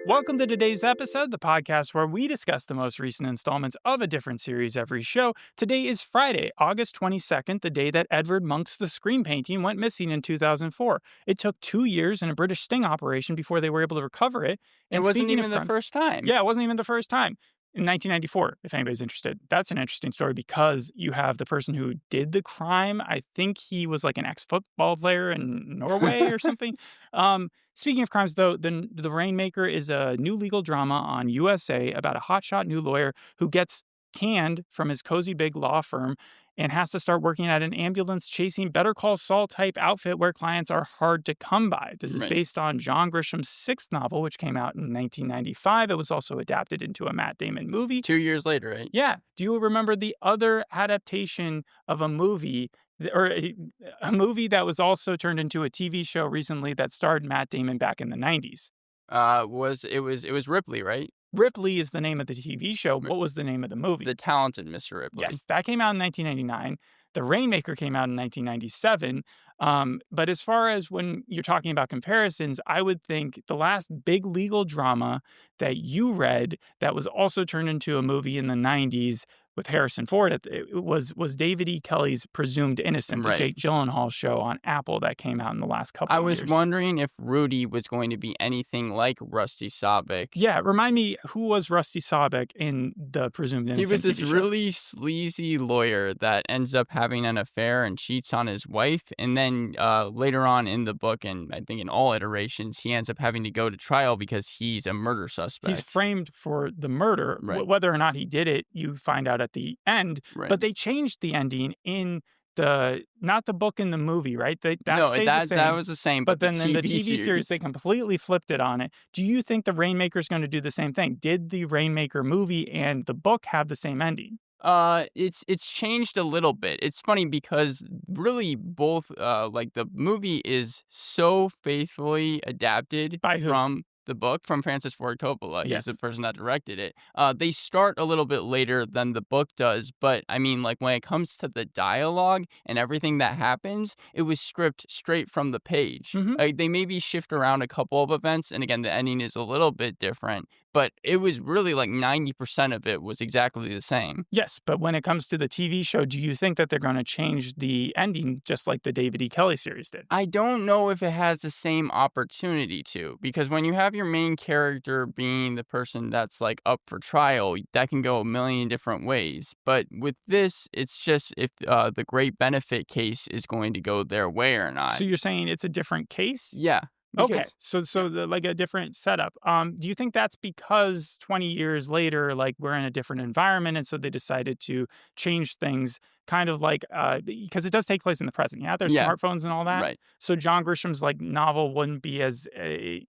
Welcome to today's episode, the podcast where we discuss the most recent installments of a different series every show. Today is Friday, August 22nd, the day that Edvard Munch's The Scream painting went missing in 2004. It took 2 years and a British sting operation before they were able to recover it. It And wasn't speaking even of the crimes, first time. yeah, it wasn't even the first time. In 1994, if anybody's interested. That's an interesting story because you have the person who did the crime. I think he was like an ex-football player in Norway or something. Speaking of crimes, though, the Rainmaker is a new legal drama on USA about a hotshot new lawyer who gets canned from his cozy big law firm and has to start working at an ambulance-chasing Better Call Saul type outfit where clients are hard to come by. This is Right. based on John Grisham's sixth novel, which came out in 1995. It was also adapted into a Matt Damon movie. 2 years later, right? Yeah. Do you remember the other adaptation of a movie, or a movie that was also turned into a TV show recently that starred Matt Damon back in the 90s? It was Ripley, right? Ripley is the name of the TV show. What was the name of the movie? The talented Mr. Ripley. Yes, that came out in 1999. The Rainmaker came out in 1997. But as far as when you're talking about comparisons, I would think the last big legal drama that you read that was also turned into a movie in the 90s with Harrison Ford, it was David E. Kelley's Presumed Innocent, the Right. Jake Gyllenhaal show on Apple that came out in the last couple I of was years. wondering if Rudy was going to be anything like Rusty Sobek. Yeah, remind me, who was Rusty Sobek in the Presumed He Innocent was this TV show? really sleazy lawyer that ends up having an affair and cheats on his wife. And then later on in the book, and I think in all iterations, he ends up having to go to trial because he's a murder suspect. He's framed for the murder. Right. Whether or not he did it, you find out at the end. Right. But they changed the ending in not the book in the movie, right? That no, stayed the same. that was the same. But then the in the TV TV series, they completely flipped it on it. Do you think the Rainmaker is going to do the same thing? Did the Rainmaker movie and the book have the same ending? It's changed a little bit. It's funny because really both, like the movie is so faithfully adapted By who? from the book from Francis Ford Coppola. Yes. He's the person that directed it. They start a little bit later than the book does, but I mean, like when it comes to the dialogue and everything that happens, it was script straight from the page. Mhm. Like they maybe shift around a couple of events, and again, the ending is a little bit different. But it was really like 90% of it was exactly the same. Yes, but when it comes to the TV show, do you think that they're going to change the ending just like the David E. Kelley series did? I don't know if it has the same opportunity to, because when you have your main character being the person that's like up for trial, that can go a million different ways. But with this, it's just if the great benefit case is going to go their way or not. So you're saying it's a different case? Yeah. Okay, because- like a different setup. Do you think that's because 20 years later, like we're in a different environment, and so they decided to change things, kind of like because it does take place in the present. Yeah, there's Yeah. smartphones and all that. Right. So John Grisham's like novel wouldn't be as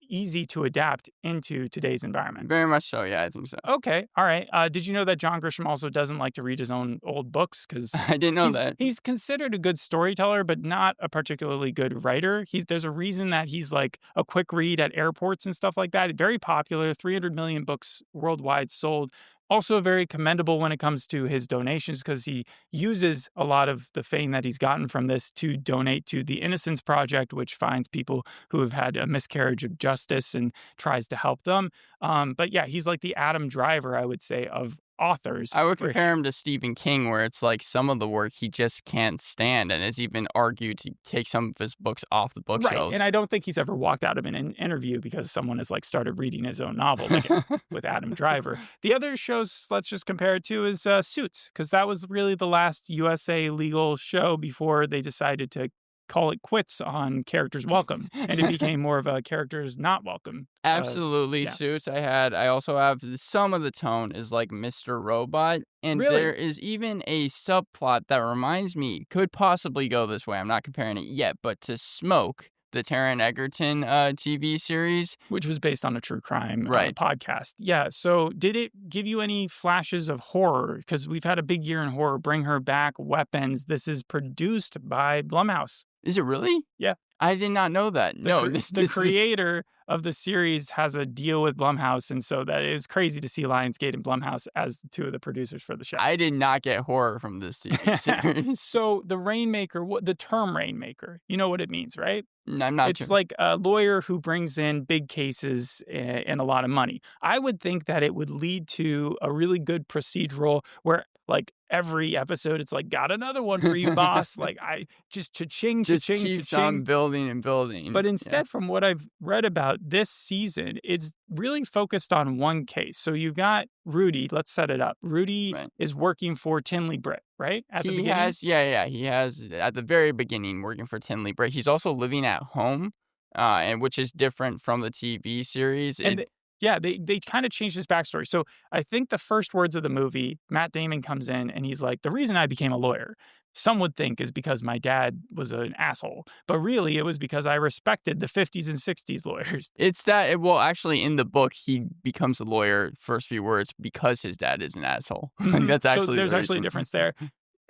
easy to adapt into today's environment. Very much so. Yeah, I think so. Okay, all right. Did you know that John Grisham also doesn't like to read his own old books because I didn't know that. he's considered a good storyteller, but not a particularly good writer. There's a reason that he's like a quick read at airports and stuff like that. Very popular, 300 million books worldwide sold. Also very commendable when it comes to his donations because he uses a lot of the fame that he's gotten from this to donate to the Innocence Project, which finds people who have had a miscarriage of justice and tries to help them. But yeah, he's like the Adam Driver, I would say, of authors. I would where compare him to Stephen King, where it's like some of the work he just can't stand and has even argued to take some of his books off the bookshelves. Right, and I don't think he's ever walked out of an interview because someone has like started reading his own novel like with Adam Driver. The other shows, let's just compare it to, is Suits, because that was really the last USA legal show before they decided to call it quits on Characters Welcome, and it became more of a Characters Not Welcome. Absolutely, yeah. Suits. I also have some of the tone is like Mr. Robot, and Really? there is even a subplot that reminds me could possibly go this way. I'm not comparing it yet, but to Smoke, the Taron Egerton TV series. Which was based on a true crime Right. podcast. Yeah, so did it give you any flashes of horror? Because we've had a big year in horror. Bring Her Back, Weapons. This is produced by Blumhouse. Is it really? Yeah. I did not know that. No, The this is creator of the series has a deal with Blumhouse, and so that is crazy to see Lionsgate and Blumhouse as two of the producers for the show. I did not get horror from this TV series. So the Rainmaker, the term Rainmaker, you know what it means, right? I'm not It's sure. like a lawyer who brings in big cases and a lot of money. I would think that it would lead to a really good procedural where, like, every episode, it's like, got another one for you, boss. Like, I just cha-ching, Just cha-ching, keeps on cha-ching. building and building. But Yeah, instead, from what I've read about this season, it's really focused on one case. So you've got Rudy. Let's set it up. Rudy right. is working for Tinley Britt, right? At the He beginning. has he has at the very beginning working for Tinley Britt. He's also living at home, and which is different from the TV series. And yeah, they kind of changed his backstory. So I think the first words of the movie, Matt Damon comes in and he's like, the reason I became a lawyer, some would think is because my dad was an asshole. But really, it was because I respected the 50s and 60s lawyers. It's that well, actually, in the book, he becomes a lawyer first few words because his dad is an asshole. Like that's So actually there's the actually a reason. difference there.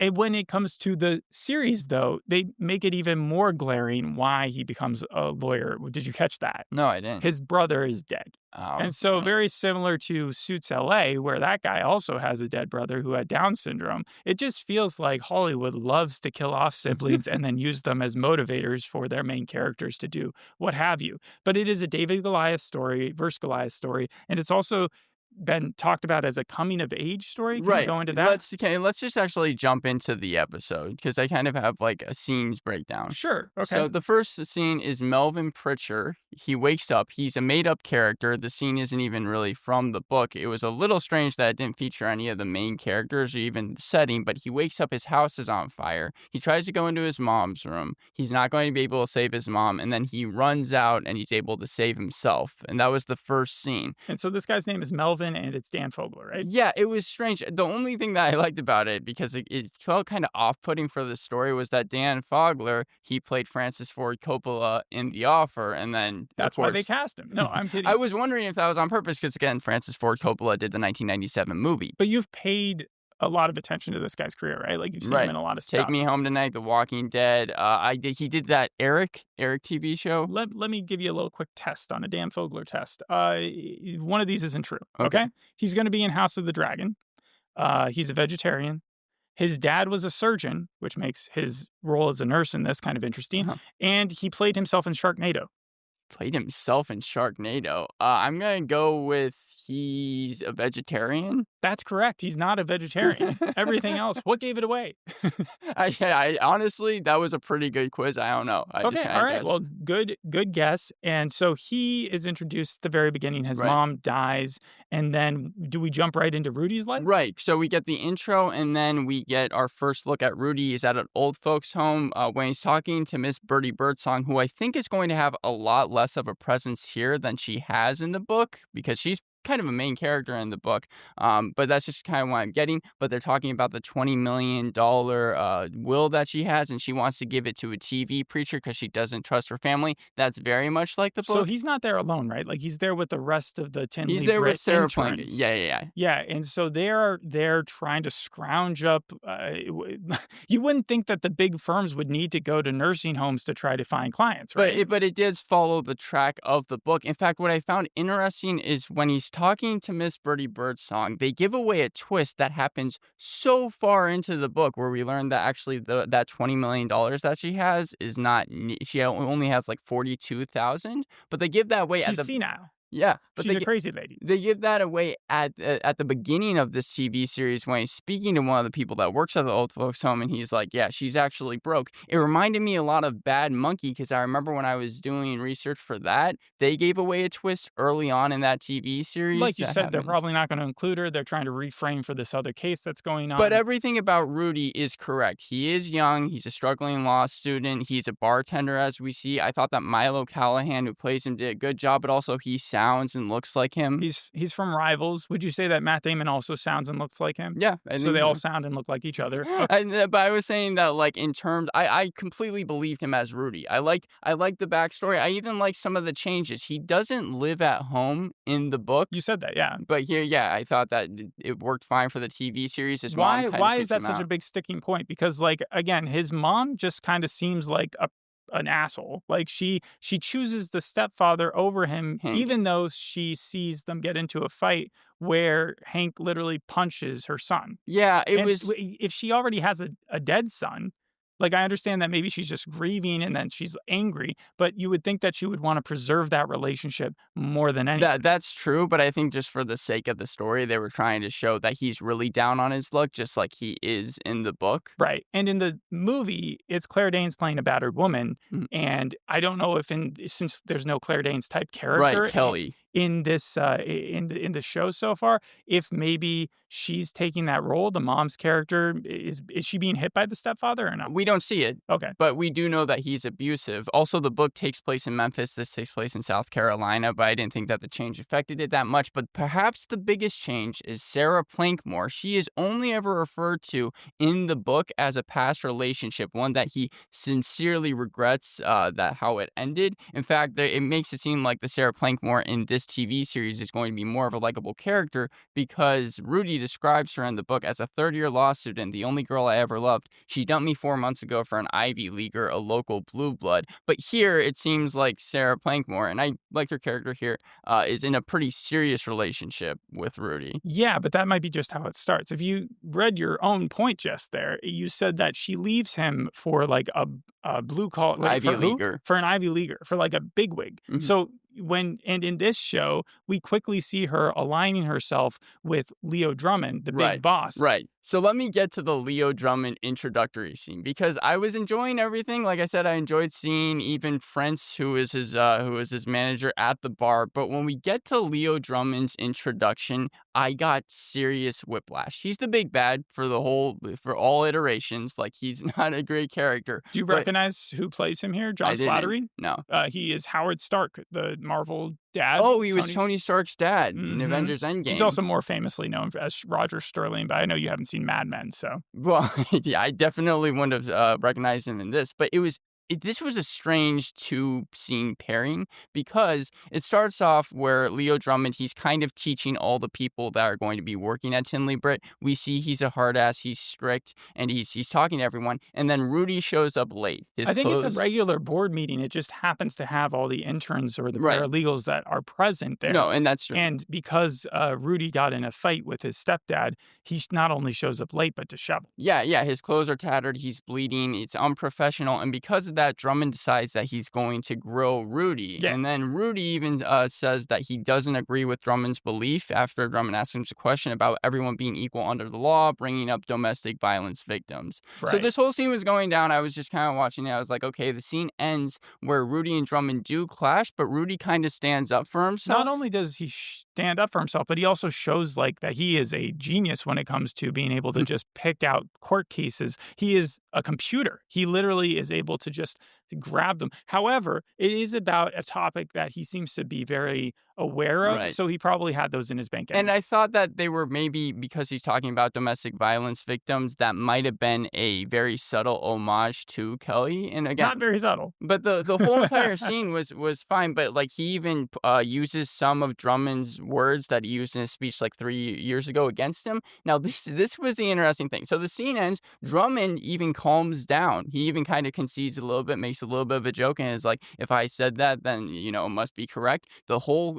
And when it comes to the series, though, they make it even more glaring why he becomes a lawyer. Did you catch that? No, I didn't. His brother is dead. And so, Okay. very similar to Suits LA, where that guy also has a dead brother who had Down syndrome, it just feels like Hollywood loves to kill off siblings and then use them as motivators for their main characters to do what have you. But it is a David Goliath story versus Goliath story. And it's also been talked about as a coming of age story. Can you Right. go into that? Let's just actually jump into the episode because I kind of have like a scenes breakdown. Sure. Okay. So the first scene is Melvin Pritchard. He wakes up. He's a made-up character. The scene isn't even really from the book. It was a little strange that it didn't feature any of the main characters or even the setting, but he wakes up, his house is on fire. He tries to go into his mom's room. He's not going to be able to save his mom, and then he runs out and he's able to save himself. And that was the first scene. And so this guy's name is Melvin and it's Dan Fogler, right? Yeah, it was strange. The only thing that I liked about it, because it felt kind of off-putting for the story, was that Dan Fogler, he played Francis Ford Coppola in The Offer, and then, of That's why they course, cast him. No, I'm kidding. I was wondering if that was on purpose, because, again, Francis Ford Coppola did the 1997 movie. But you've paid a lot of attention to this guy's career, right? Like you've seen him Right. in a lot of Take stuff. Me Home Tonight, The Walking Dead. He did that Eric TV show. Let me give you a little quick test on a Dan Fogler test. One of these isn't true. Okay. Okay. He's going to be in House of the Dragon. He's a vegetarian. His dad was a surgeon, which makes his role as a nurse in this kind of interesting. Uh-huh. And he played himself in Sharknado. Played himself in Sharknado. I'm going to go with he's a vegetarian. That's correct. He's not a vegetarian. Everything else, what gave it away? I honestly, that was a pretty good quiz. I don't know. I just Okay, kinda all right. guessed. Well, good guess. And so he is introduced at the very beginning. His Right. mom dies, and then do we jump right into Rudy's life? Right. So we get the intro, and then we get our first look at Rudy. He's at an old folks' home when he's talking to Miss Bertie Birdsong, who I think is going to have a lot less of a presence here than she has in the book, because she's kind of a main character in the book. But that's just kind of what I'm getting. But they're talking about the $20 million will that she has, and she wants to give it to a TV preacher because she doesn't trust her family. That's very much like the book. So he's not there alone, right? Like he's there with the rest of the Tinley He's there with Britt Sarah interns. Plankton. Yeah. Yeah, and so they're trying to scrounge up. You wouldn't think that the big firms would need to go to nursing homes to try to find clients, right? But it does follow the track of the book. In fact, what I found interesting is when he's talking to Miss Bertie Birdsong, they give away a twist that happens so far into the book where we learn that actually that $20 million that she has is not, she only has like 42,000, but they give that away at She's the, senile. yeah, but She's a crazy lady. they give that away at the beginning of this TV series when he's speaking to one of the people that works at the old folks home, and he's like, yeah, she's actually broke. It reminded me a lot of Bad Monkey, because I remember when I was doing research for that, they gave away a twist early on in that TV series. Like you that said, they're happens. probably not going to include her. They're trying to reframe for this other case that's going on. But everything about Rudy is correct. He is young. He's a struggling law student. He's a bartender, as we see. I thought that Milo Callaghan, who plays him, did a good job, but also he sounds sounds and looks like him. He's from Rivals. Would you say that Matt Damon also sounds and looks like him? Yeah, I So think they all so. sound and look like each other. Okay. But I was saying that, like, in terms I completely believed him as Rudy. I liked the backstory. I even like some of the changes. He doesn't live at home in the book, You said that, yeah. but here, yeah, I thought that it worked fine for the TV series. His mom kinda Why is kicks that him such a out. big sticking point? Because, like, again, his mom just kinda seems like an asshole. Like, she chooses the stepfather over him, Hank. even though she sees them get into a fight where Hank literally punches her son. Yeah, it And was if she already has a dead son, like, I understand that maybe she's just grieving and then she's angry, but you would think that she would wanna preserve that relationship more than anything. that's true, but I think just for the sake of the story, they were trying to show that he's really down on his luck just like he is in the book. Right, and in the movie, it's Claire Danes playing a battered woman, Mhm. and I don't know if since there's no Claire Danes type Right, character Kelly. in this, in the show so far, if maybe she's taking that role, the mom's character, is she being hit by the stepfather or not? We don't see it, Okay. but we do know that he's abusive. Also, the book takes place in Memphis. This takes place in South Carolina, but I didn't think that the change affected it that much. But perhaps the biggest change is Sarah Plankmore. She is only ever referred to in the book as a past relationship, one that he sincerely regrets that how it ended. In fact, it makes it seem like the Sarah Plankmore in this TV series is going to be more of a likable character because Rudy describes her in the book as a third-year law student, the only girl I ever loved. She dumped me 4 months ago for an Ivy Leaguer, a local blue blood. But here, it seems like Sarah Plankmore, and I like her character here, is in a pretty serious relationship with Rudy. Yeah, but that might be just how it starts. If you read your own point just there, you said that she leaves him for like a blue collar, wait, Ivy for who? Leaguer. For an Ivy Leaguer, for like a bigwig. Mhm. So and in this show, we quickly see her aligning herself with Leo Drummond, the big Right, boss. right. So let me get to the Leo Drummond introductory scene because I was enjoying everything. Like I said, I enjoyed seeing even Prince, who is his manager at the bar. But when we get to Leo Drummond's introduction, I got serious whiplash. He's the big bad for all iterations. Like he's not a great character, Do you but recognize who plays him here? I John didn't. Slattery? No. He is Howard Stark, the Marvel dad. Oh, he was Tony's. Tony Stark's dad in Hmm. Avengers He's Endgame. also more famously known as Roger Sterling, but I know you haven't seen Mad Men, so. Well, yeah, I definitely wouldn't have recognized him in this, but this was a strange two scene pairing because it starts off where Leo Drummond, he's kind of teaching all the people that are going to be working at Tinley Britt. We see he's a hard ass, he's strict, and he's talking to everyone. And then Rudy shows up late. His I think it's a clothes. regular board meeting. It just happens to have all the interns or the Right. paralegals that are present there. No, and that's true. And because Rudy got in a fight with his stepdad, he not only shows up late, but disheveled. Yeah, yeah, his clothes are tattered, he's bleeding, it's unprofessional, and because of that, Drummond decides that he's going to grill Rudy. Yeah. And then Rudy even says that he doesn't agree with Drummond's belief after Drummond asks him a question about everyone being equal under the law, bringing up domestic violence victims. So Right. this whole scene was going down. I was just kind of watching it. I was like, okay, the scene ends where Rudy and Drummond do clash, but Rudy kind of stands up for himself. Not only does he stand up for himself, but he also shows like that he is a genius when it comes to being able to just pick out court cases. He is a computer. He literally is able to just grab them. However, it is about a topic that he seems to be very aware of, Right. so he probably had those in his bank. And I thought that they were maybe because he's talking about domestic violence victims, that might have been a very subtle homage to Kelly. And again, Not very subtle. but the whole entire scene was fine. But like he even uses some of Drummond's words that he used in his speech like 3 years ago against him. Now this was the interesting thing. So the scene ends. Drummond even calms down. He even kind of concedes a little bit, makes a little bit of a joke, and is like, "If I said that, then it must be correct." The whole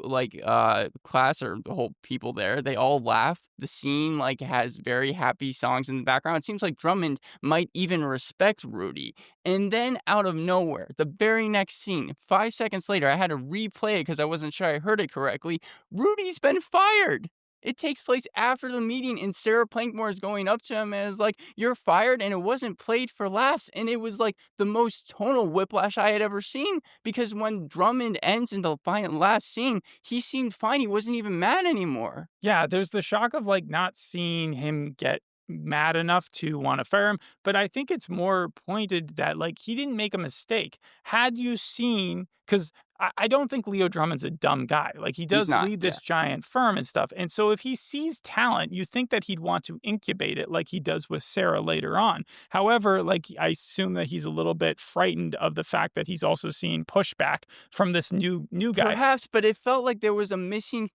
class or the whole people there, they all laugh. The scene like has very happy songs in the background. It seems like Drummond might even respect Rudy. And then out of nowhere, the very next scene, 5 seconds later, I had to replay it because I wasn't sure I heard it correctly. Rudy's been fired. It takes place after the meeting, and Sarah Plankmore is going up to him and is like, "You're fired," and it wasn't played for laughs. And it was like the most tonal whiplash I had ever seen because when Drummond ends in the last scene, he seemed fine. He wasn't even mad anymore. Yeah, there's the shock of like not seeing him get mad enough to want to fire him, but I think it's more pointed that like he didn't make a mistake. Had you seen, because I don't think Leo Drummond's a dumb guy. Like, he He's does not, lead yeah. this giant firm and stuff. And so if he sees talent, you think that he'd want to incubate it like he does with Sarah later on. However, like, I assume that he's a little bit frightened of the fact that he's also seeing pushback from this new guy. Perhaps, but it felt like there was a missing,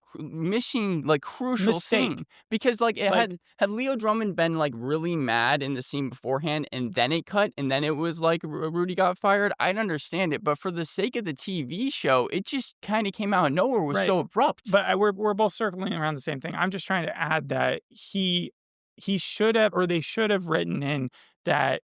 like, crucial Mistake. thing because, like, it Like, had Leo Drummond been, like, really mad in the scene beforehand and then it cut and then it was like Rudy got fired, I'd understand it, but for the sake of the TV show, it just kinda came out of nowhere, it was right. so abrupt. But we're both circling around the same thing. I'm just trying to add that he should have, or they should have written in that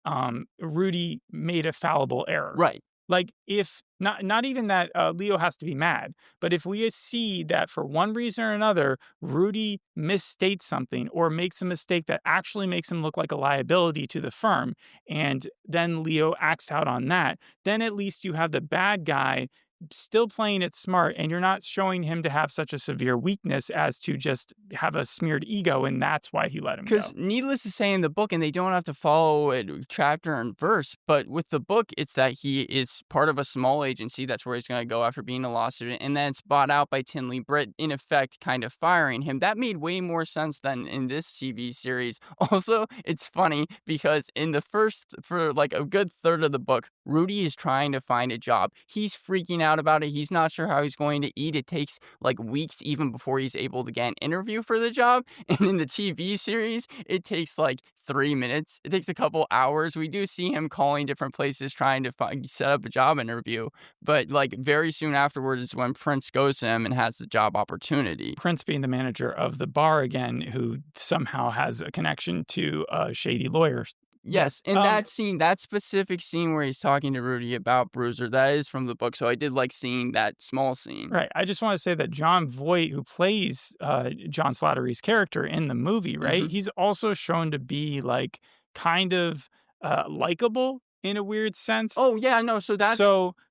Rudy made a fallible error. Right. Like, if not even that Leo has to be mad, but if we see that for one reason or another, Rudy misstates something or makes a mistake that actually makes him look like a liability to the firm, and then Leo acts out on that, then at least you have the bad guy still playing it smart, and you're not showing him to have such a severe weakness as to just have a smeared ego, and that's why he let him Because go. needless to say in the book, and they don't have to follow it chapter and verse, but with the book, it's that he is part of a small agency. That's where he's going to go after being a law student. And then it's bought out by Tinley Britt, in effect, kind of firing him. That made way more sense than in this TV series. Also, it's funny because for like a good third of the book, Rudy is trying to find a job. He's freaking out about it. He's not sure how he's going to eat. It takes like weeks even before he's able to get an interview for the job. And in the TV series, it takes like 3 minutes. It takes a couple hours. We do see him calling different places trying to set up a job interview. But like very soon afterwards is when Prince goes to him and has the job opportunity. Prince being the manager of the bar again, who somehow has a connection to a shady lawyer. Yes, Yes. and that scene, that specific scene where he's talking to Rudy about Bruiser, that is from the book. So I did like seeing that small scene. Right. I just want to say that John Voight, who plays John Slattery's character in the movie, right? Hmm. He's also shown to be like kind of likable in a weird sense. Oh yeah, no. So that's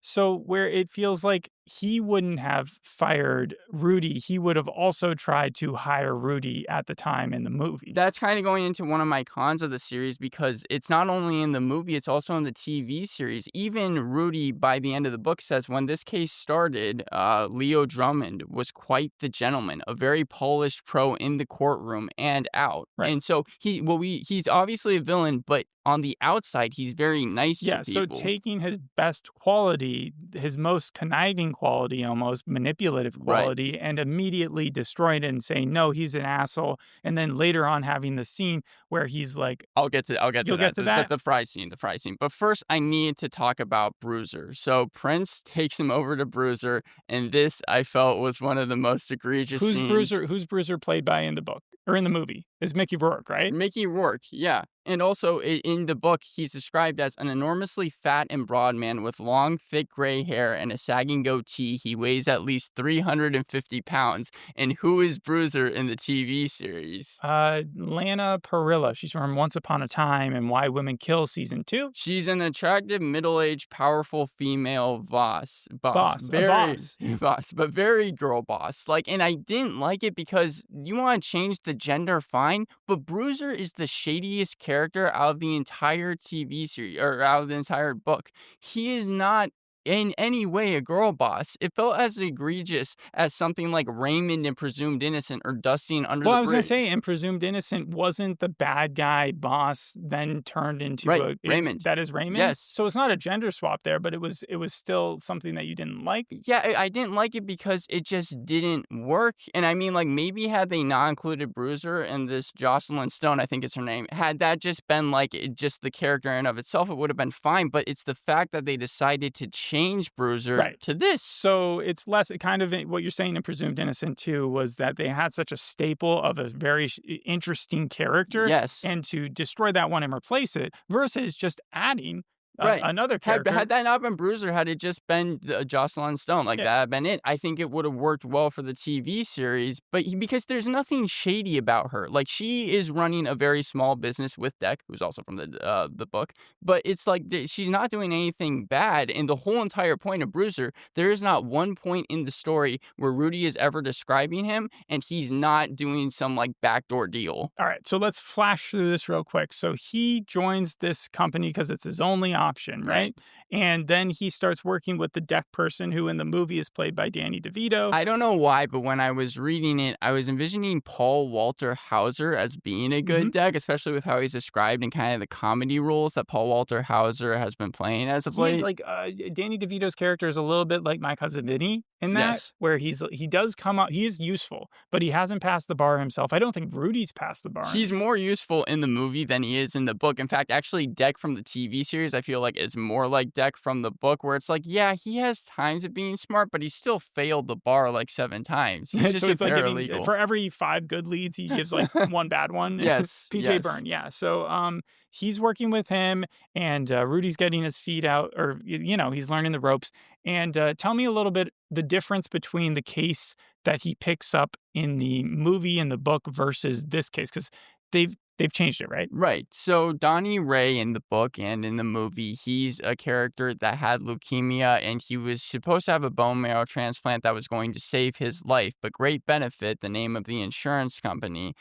So where it feels like he wouldn't have fired Rudy, he would have also tried to hire Rudy at the time in the movie. That's kind of going into one of my cons of the series because it's not only in the movie, it's also in the TV series. Even Rudy, by the end of the book, says when this case started, Leo Drummond was quite the gentleman, a very polished pro in the courtroom and out. Right. And so he's obviously a villain, but on the outside, he's very nice to Yeah, so people. taking his best quality, his most conniving quality, almost manipulative Right. quality, and immediately destroying it and saying, no, he's an asshole. And then later on having the scene where he's like, I'll get to you'll get that. to that? The fry scene, the fry scene. But first, I need to talk about Bruiser. So Prince takes him over to Bruiser, and this I felt was one of the most egregious scenes. Who's Bruiser played by in the book or in the movie? Is Mickey Rourke, right? Mickey Rourke, yeah. And also in the book, he's described as an enormously fat and broad man with long, thick gray hair and a sagging goatee. He weighs at least 350 pounds. And who is Bruiser in the TV series? Lana Parrilla. She's from Once Upon a Time and Why Women Kill season 2. She's an attractive, middle-aged, powerful female boss. Boss, a boss. Boss, but very girl boss. Like, and I didn't like it because you want to change the gender, fine, but Bruiser is the shadiest character out of the entire TV series, or out of the entire book. He is not in any way a girl boss. It felt as egregious as something like Raymond in Presumed Innocent or Dusty in Under Well, the I was going to say, Bridge. in Presumed Innocent, wasn't the bad guy boss then turned into Right, Raymond. that is Raymond? Yes. So it's not a gender swap there, but it was still something that you didn't like. Yeah, I didn't like it because it just didn't work. And I mean, like, maybe had they not included Bruiser and this Jocelyn Stone, I think it's her name, had that just been like just the character in and of itself, it would have been fine. But it's the fact that they decided to change Bruiser Right. to this. So it's less kind of what you're saying in Presumed Innocent too was that they had such a staple of a very interesting character. Yes. And to destroy that one and replace it versus just adding Right. another character. Had that not been Bruiser, had it just been Jocelyn Stone, like Yeah. that had been it, I think it would have worked well for the TV series. But because there's nothing shady about her, like she is running a very small business with Deck, who's also from the book. But it's like she's not doing anything bad. And the whole entire point of Bruiser, there is not one point in the story where Rudy is ever describing him, and he's not doing some like backdoor deal. All right, so let's flash through this real quick. So he joins this company because it's his only option, right? And then he starts working with the deaf person who in the movie is played by Danny DeVito. I don't know why, but when I was reading it, I was envisioning Paul Walter Hauser as being a hmm good deck, especially with how he's described in kind of the comedy roles that Paul Walter Hauser has been playing as of He is late. like Danny DeVito's character is a little bit like my cousin Vinny in that, Yes. where he does come up, he is useful, but he hasn't passed the bar himself. I don't think Rudy's passed the bar. He's more useful in the movie than he is in the book. In fact, actually, Deck from the TV series, I feel like is more like Deck from the book, where it's like, yeah, he has times of being smart, but he still failed the bar like 7 times. He's just So a it's like giving paralegal. for every 5 good leads, he gives like 1 bad one. Yes, PJ yes. Byrne, yeah. So he's working with him, and Rudy's getting his feet out, or he's learning the ropes. And tell me a little bit the difference between the case that he picks up in the movie and the book versus this case, because they've changed it, right? Right. So Donnie Ray in the book and in the movie, he's a character that had leukemia and he was supposed to have a bone marrow transplant that was going to save his life. But Great Benefit, the name of the insurance company,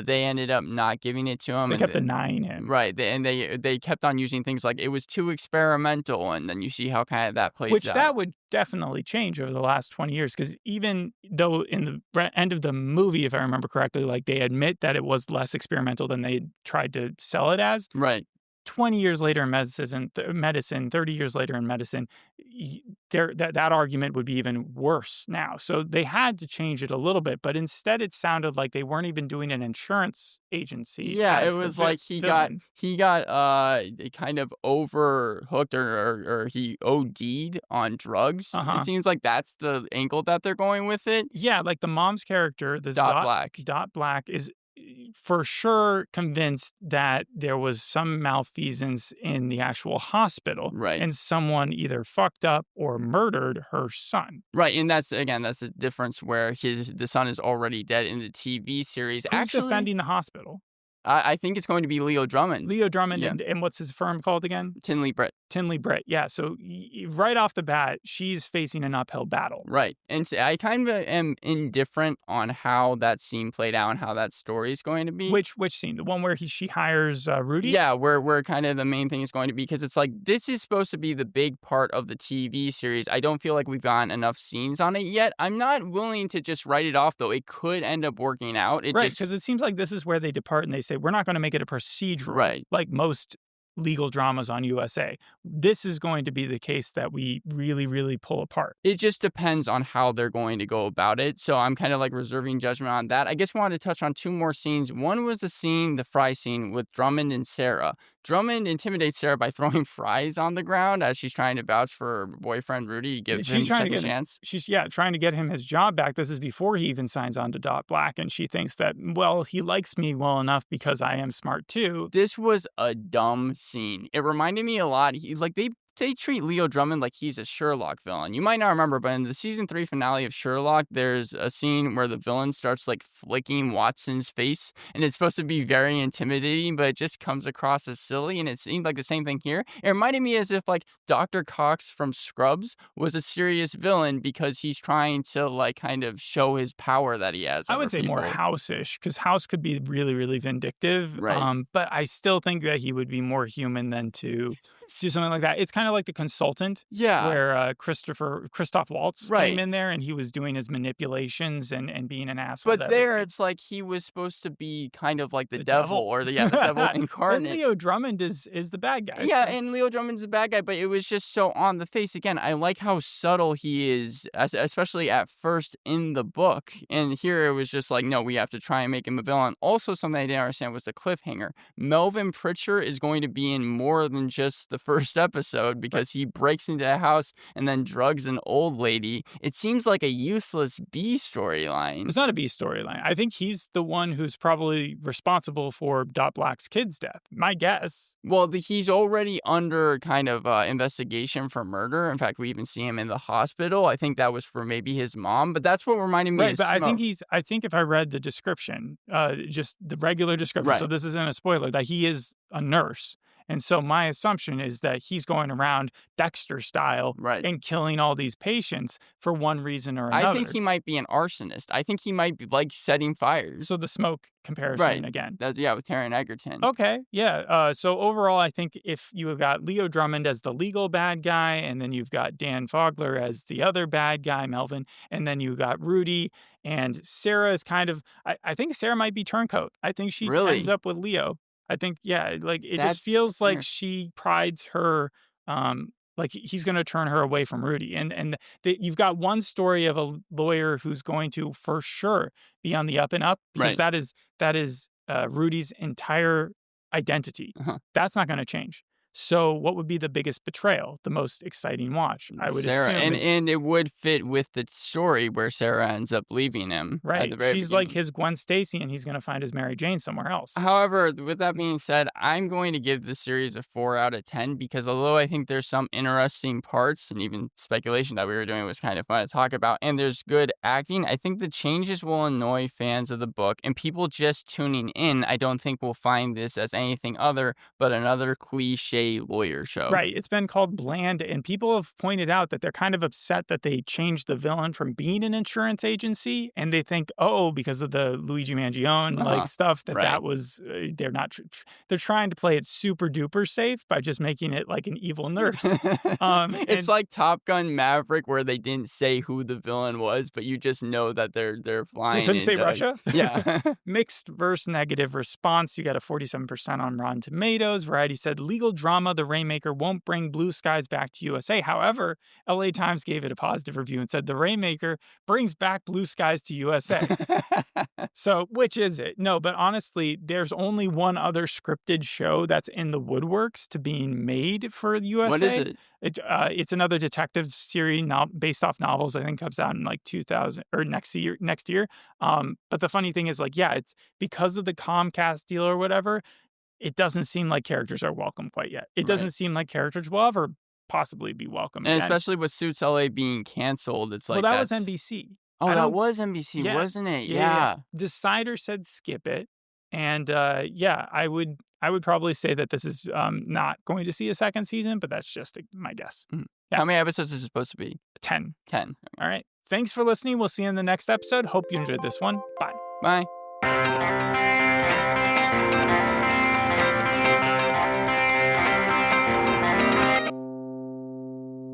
they ended up not giving it to him. They And kept denying him. right, they kept on using things like it was too experimental, and then you see how kind of that plays Which out. that would definitely change over the last 20 years, because even though in the end of the movie, if I remember correctly, like they admit that it was less experimental than they tried to sell it as, Right. 20 years later in medicine, 30 years later in medicine, that argument would be even worse now. So they had to change it a little bit, but instead it sounded like they weren't even doing an insurance agency Yeah, it as the was like villain. he got kind of overhooked or he OD'd on drugs. It Uh-huh. seems like that's the angle that they're going with it. Yeah, like the mom's character, this Dot Black. Dot Black, is for sure convinced that there was some malfeasance in the actual hospital, Right. and someone either fucked up or murdered her son. Right, and that's the difference where the son is already dead in the TV series. Who's Actually, defending the hospital? I think it's going to be Leo Drummond. Leo Drummond, Yeah, and what's his firm called again? Tinley Britt. Tinley Britt. Yeah, so right off the bat, she's facing an uphill battle. Right. And so I kind of am indifferent on how that scene played out and how that story is going to be. Which scene? The one where she hires Rudy? Yeah, where kind of the main thing is going to be, because it's like this is supposed to be the big part of the TV series. I don't feel like we've gotten enough scenes on it yet. I'm not willing to just write it off, though. It could end up working out. Right, because it seems like this is where they depart and they say, we're not going to make it a procedural, Right. like most legal dramas on USA. This is going to be the case that we really, really pull apart. It just depends on how they're going to go about it. So I'm kind of like reserving judgment on that. I guess I wanted to touch on 2 more scenes. One was the fry scene with Drummond and Sarah. Drummond intimidates Sarah by throwing fries on the ground as she's trying to vouch for her boyfriend Rudy to give him a second chance. She's trying to get him his job back. This is before he even signs on to Dot Black, and she thinks that, well, he likes me well enough because I am smart too. This was a dumb scene. It reminded me a lot. They treat Leo Drummond like he's a Sherlock villain. You might not remember, but in the season 3 finale of Sherlock, there's a scene where the villain starts like flicking Watson's face, and it's supposed to be very intimidating, but it just comes across as silly. And it seemed like the same thing here. It reminded me as if like Dr. Cox from Scrubs was a serious villain because he's trying to like kind of show his power that he has. I over would say more people. House-ish, because House could be really, really vindictive. Right. But I still think that he would be more human than to do something like that. It's kind of like The Consultant, Yeah. where Christoph Waltz Right. came in there and he was doing his manipulations and being an asshole. But there, it's like he was supposed to be kind of like the The devil, devil. or the devil And incarnate. Leo Drummond is the bad guy. Yeah, so- and Leo Drummond's a bad guy, but it was just so on the face. Again, I like how subtle he is, especially at first in the book. And here it was just like, no, we have to try and make him a villain. Also, something I didn't understand was the cliffhanger. Melvin Pritchard is going to be in more than just the first episode because he breaks into a house and then drugs an old lady. It seems like a useless B storyline. It's not a B storyline. I think he's the one who's probably responsible for Dot Black's kid's death. My guess. Well, he's already under kind of investigation for murder. In fact, we even see him in the hospital. I think that was for maybe his mom, but that's what reminded me Right, of but Smoke. I think if I read the description, just the regular description, so Right. this isn't a spoiler, that he is a nurse. And so my assumption is that he's going around Dexter style Right. and killing all these patients for one reason or I think another. he might be an arsonist. I think he might be, like, setting fires. So the smoke comparison Right. again. Yeah, with Taron Egerton. Okay, yeah. So overall, I think if you have got Leo Drummond as the legal bad guy, and then you've got Dan Fogler as the other bad guy, Melvin, and then you got Rudy, and Sarah is kind of, I think Sarah might be turncoat. I think she ends Really? up with Leo. I think, yeah, like it just That's feels like interesting. she prides her, like he's going to turn her away from Rudy. And you've got one story of a lawyer who's going to for sure be on the up and up because Right. that is Rudy's entire identity. Uh-huh. That's not going to change. So, what would be the biggest betrayal, the most exciting watch? I would Sarah, assume is and it would fit with the story where Sarah ends up leaving him at right. the very She's like beginning. his Gwen Stacy, and he's going to find his Mary Jane somewhere else. However, with that being said, I'm going to give the series a 4 out of 10 because although I think there's some interesting parts and even speculation that we were doing was kind of fun to talk about, and there's good acting, I think the changes will annoy fans of the book and people just tuning in. I don't think will find this as anything other but another cliche lawyer show. Right. It's been called bland, and people have pointed out that they're kind of upset that they changed the villain from being an insurance agency, and they think, oh, because of the Luigi Mangione Uh-huh. stuff, that Right. was they're not they're trying to play it super duper safe by just making it like an evil nurse. It's And like Top Gun Maverick where they didn't say who the villain was, but you just know that they're they flying couldn't say in Russia. yeah. Mixed versus negative response. You got a 47% on Rotten Tomatoes. Variety said legal drama, The Rainmaker won't bring blue skies back to USA. However, LA Times gave it a positive review and said The Rainmaker brings back blue skies to USA. So, which is it? No, but honestly, there's only one other scripted show that's in the woodworks to being made for the USA. What is it? It's another detective series based off novels. I think comes out in like 2000 or next year. Next year. But the funny thing is, like, yeah, it's because of the Comcast deal or whatever. It doesn't seem like characters are welcome quite yet. It Right. doesn't seem like characters will ever possibly be welcome And again. especially with Suits LA being canceled, it's Well, like that was that's NBC. Oh, I that don't. was NBC, Yeah, wasn't it? yeah. Yeah. Decider said skip it, and yeah, I would probably say that this is not going to see a second season, but that's just my guess. Mhm. Yeah. How many episodes is it supposed to be? 10. 10. All right. Thanks for listening. We'll see you in the next episode. Hope you enjoyed this one. Bye. Bye.